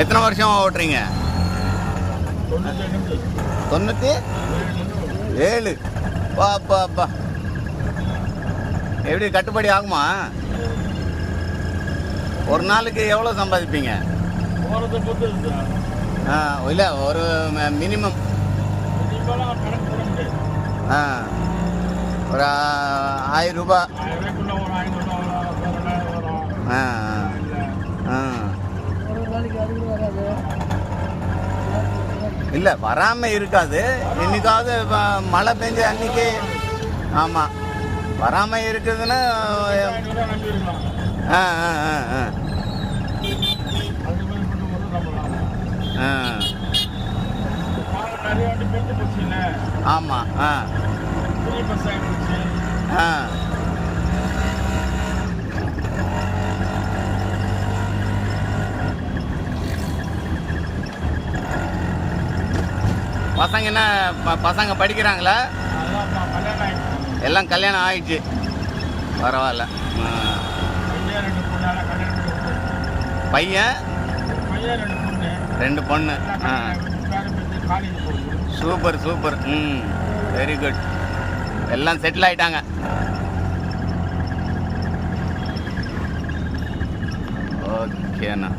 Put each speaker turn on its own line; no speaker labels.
எத்தனை வருஷம் ஓட்டுறீங்க? 97. அப்பா அப்பா, எப்படி கட்டுப்படி ஆகுமா? ஒரு நாளுக்கு எவ்வளோ சம்பாதிப்பீங்க? இல்லை, ஒரு மினிமம் ஒரு 1000 ரூபாய். இல்லை, வராமல் இருக்காது. இன்னைக்காவது மழை பெஞ்ச அன்னைக்கு. ஆமாம், வராமல் இருக்குதுன்னா ஆமாம். பசங்க என்ன பசங்க படிக்கிறாங்களா? எல்லாம் கல்யாணம் ஆயிடுச்சு. பரவாயில்ல. பையன் 2 பொண்ணு. Super super. Very good. எல்லாம் செட்டில் ஆயிட்டாங்க. ஓகேண்ணா.